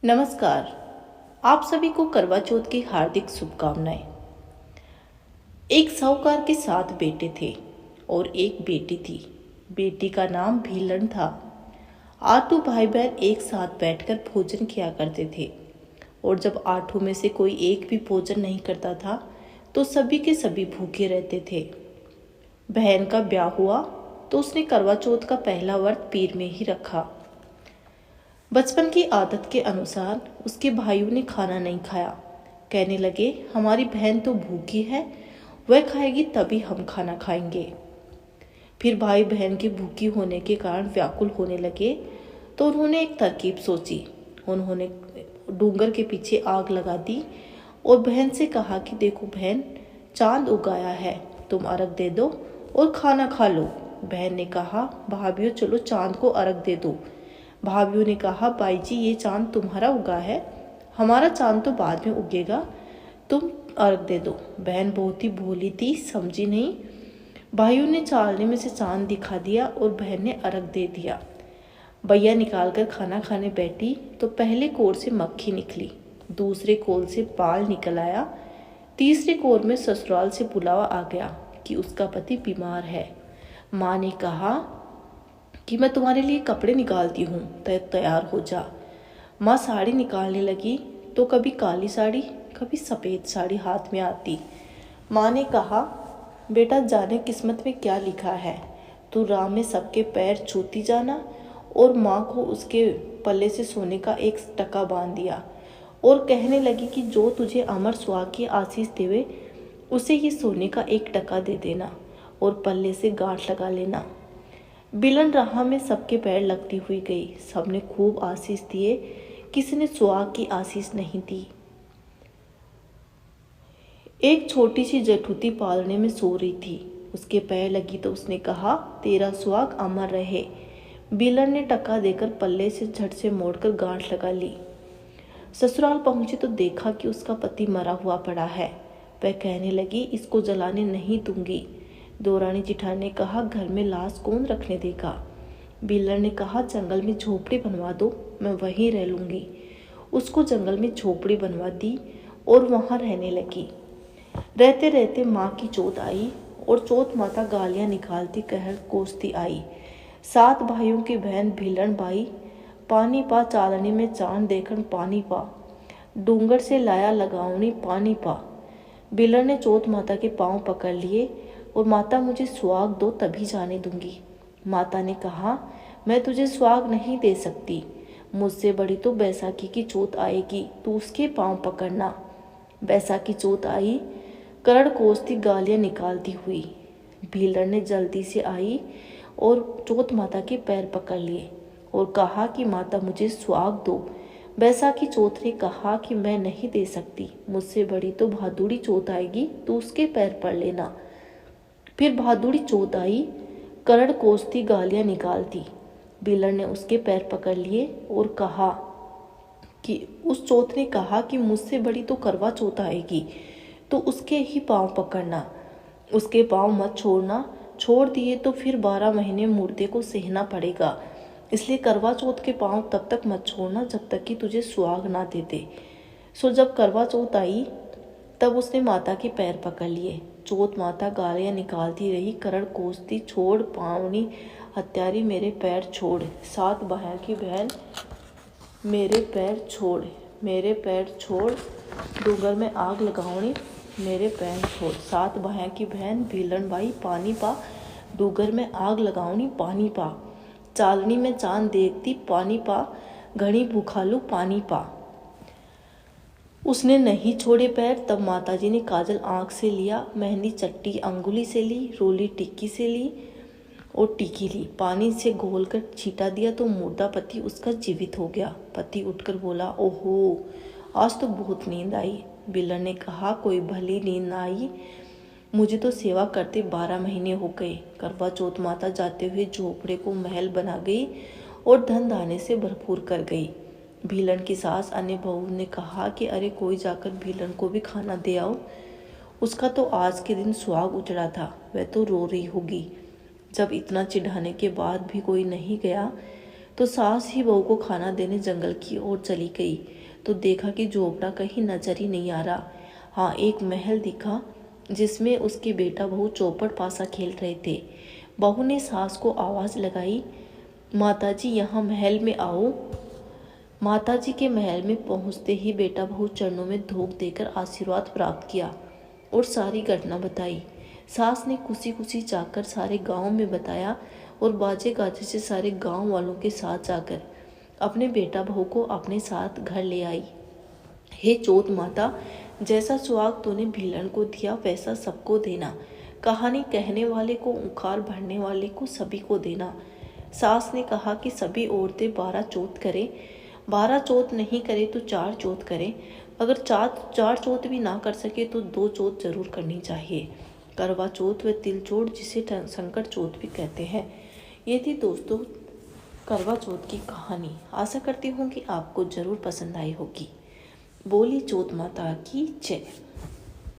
नमस्कार। आप सभी को करवा चौथ की हार्दिक शुभकामनाएं। एक साहूकार के 7 बेटे थे और एक बेटी थी। बेटी का नाम भीलन था। आठों भाई बहन एक साथ बैठकर भोजन किया करते थे और जब आठों में से कोई एक भी भोजन नहीं करता था तो सभी के सभी भूखे रहते थे। बहन का ब्याह हुआ तो उसने करवा चौथ का पहला व्रत पीर में ही रखा। बचपन की आदत के अनुसार उसके भाइयों ने खाना नहीं खाया। कहने लगे, हमारी बहन तो भूखी है, वह खाएगी तभी हम खाना खाएंगे। फिर भाई बहन के भूखी होने के कारण व्याकुल होने लगे तो उन्होंने एक तरकीब सोची। उन्होंने डूंगर के पीछे आग लगा दी और बहन से कहा कि देखो बहन, चांद उगाया है, तुम अर्घ दे दो और खाना खा लो। बहन ने कहा, भाभीओ चलो चांद को अर्घ दे दो। भाभीओ ने कहा, बाई जी ये चांद तुम्हारा उगा है, हमारा चांद तो बाद में उगेगा, तुम अर्घ दे दो। बहन बहुत ही भोली थी, समझी नहीं। भाइयों ने चालने में से चांद दिखा दिया और बहन ने अर्घ दे दिया। भैया निकाल कर खाना खाने बैठी तो पहले कोर से मक्खी निकली, दूसरे कोर से बाल निकल आया, तीसरे कोर में ससुराल से बुलावा आ गया कि उसका पति बीमार है। माँ ने कहा कि मैं तुम्हारे लिए कपड़े निकालती हूँ, तैयार हो जा। माँ साड़ी निकालने लगी तो कभी काली साड़ी कभी सफ़ेद साड़ी हाथ में आती। माँ ने कहा, बेटा जाने किस्मत में क्या लिखा है, तू राह में सबके पैर छूती जाना। और माँ को उसके पल्ले से सोने का 1 टका बांध दिया और कहने लगी कि जो तुझे अमर सुहाग की आशीष देवे उसे ये सोने का 1 टका दे देना और पल्ले से गांठ लगा लेना। बिलन राह में सबके पैर लगती हुई गई। सबने खूब आशीष दिए, किसी ने सुहाग की आशीष नहीं दी। एक छोटी सी जठुती पालने में सो रही थी, उसके पैर लगी तो उसने कहा, तेरा सुहाग अमर रहे। बिलन ने टका देकर पल्ले से झट से मोड़कर गांठ लगा ली। ससुराल पहुंची तो देखा कि उसका पति मरा हुआ पड़ा है। वह कहने लगी, इसको जलाने नहीं दूंगी। देवरानी जिठानी ने कहा, घर में लाश कौन रखने देगा। बिल्लर ने कहा, जंगल में झोपड़ी बनवा दो, मैं वहीं रह लूँगी। उसको जंगल में झोपड़ी बनवा दी और वहाँ रहने लगी। रहते रहते माँ की चोट आई और चोट माता गालियाँ निकालती कहर कोसती आई। 7 भाइयों की बहन भीलन बाई, पानी पा चालनी में चांद देखन पानी पा, डूंगर से लाया लगावनी पानी पा। बिल्लर ने चोट माता के पाँव पकड़ लिए और माता मुझे सुहाग दो तभी जाने दूंगी। माता ने कहा, मैं तुझे सुहाग नहीं दे सकती, मुझसे बड़ी तो बैसाखी की चोट आएगी, तू उसके पाँव पकड़ना। बैसाखी चोट आई, करण कोसती गालियाँ निकालती हुई। भीलर ने जल्दी से आई और चोट माता के पैर पकड़ लिए और कहा कि माता मुझे सुहाग दो। बैसाखी चौथ ने कहा कि मैं नहीं दे सकती, मुझसे बड़ी तो भादुड़ी चौथ आएगी, तू उसके पैर पड़ लेना। फिर भादुड़ी चौथ आई, करण कोसती गालियाँ निकालती। बिलर ने उसके पैर पकड़ लिए और कहा कि उस चौथ ने कहा कि मुझसे बड़ी तो करवा चौथ आएगी, तो उसके ही पाँव पकड़ना, उसके पाँव मत छोड़ना। छोड़ दिए तो फिर 12 महीने मुर्दे को सहना पड़ेगा, इसलिए करवा चौथ के पाँव तब तक मत छोड़ना जब तक कि तुझे सुहाग ना दे दे। सो जब करवा चौथ आई तब उसने माता के पैर पकड़ लिए। चौथ माता गालियाँ निकालती रही, करण कोसती, छोड़ पावनी हत्यारी मेरे पैर छोड़। 7 भाइयों की बहन मेरे पैर छोड़, मेरे पैर छोड़, डूंगर में आग लगावनी मेरे पैर छोड़। 7 भाइयों की बहन भीलन बाई, पानी पा, डूंगर में आग लगावनी पानी पा, चालनी में चांद देखती पानी पा, घड़ी भूखालू पानी पा। उसने नहीं छोड़े पैर। तब माताजी ने काजल आँख से लिया, मेहंदी चट्टी अंगुली से ली, रोली टिक्की से ली और टिक्की ली, पानी से घोल कर छींटा दिया तो मुर्दा पति उसका जीवित हो गया। पति उठकर बोला, ओहो आज तो बहुत नींद आई। बिल्लर ने कहा, कोई भली नींद ना आई, मुझे तो सेवा करते 12 महीने हो गए। करवा चौथ माता जाते हुए झोपड़े को महल बना गई और धन धाने से भरपूर कर गई। भीलन की सास अन्य बहू ने कहा कि अरे कोई जाकर भीलन को भी खाना दे आओ, उसका तो आज के दिन सुहाग उजड़ा था, वह तो रो रही होगी। जब इतना चिढ़ाने के बाद भी कोई नहीं गया तो तो सास ही बहू को खाना देने जंगल की ओर चली गई तो देखा कि झोपड़ा कहीं नजर ही नहीं आ रहा। हाँ, एक महल दिखा जिसमें उसके बेटा बहू चौपड़ पासा खेल रहे थे। बहू ने सास को आवाज़ लगाई, माताजी यहाँ महल में आओ। माताजी के महल में पहुँचते ही बेटा बहू चरणों में धूप देकर आशीर्वाद प्राप्त किया और सारी घटना बताई। सास ने खुशी खुशी जाकर सारे गांव में बताया और बाजे गाजे से सारे गांव वालों के साथ जाकर अपने बेटा बहू को अपने साथ घर ले आई। हे चौथ माता, जैसा सुहाग तूने भीलन को दिया वैसा सबको देना। कहानी कहने वाले को, उखाड़ भरने वाले को, सभी को देना। सास ने कहा कि सभी औरतें 12 चौथ करें। 12 चौथ नहीं करे तो 4 चौथ करें। अगर चार चौथ भी ना कर सके तो 2 चौथ जरूर करनी चाहिए। करवा चौथ व तिल चौथ, जिसे संकट चौथ भी कहते हैं। ये थी दोस्तों करवा चौथ की कहानी। आशा करती हूँ कि आपको ज़रूर पसंद आई होगी। बोली चौथ माता की जय।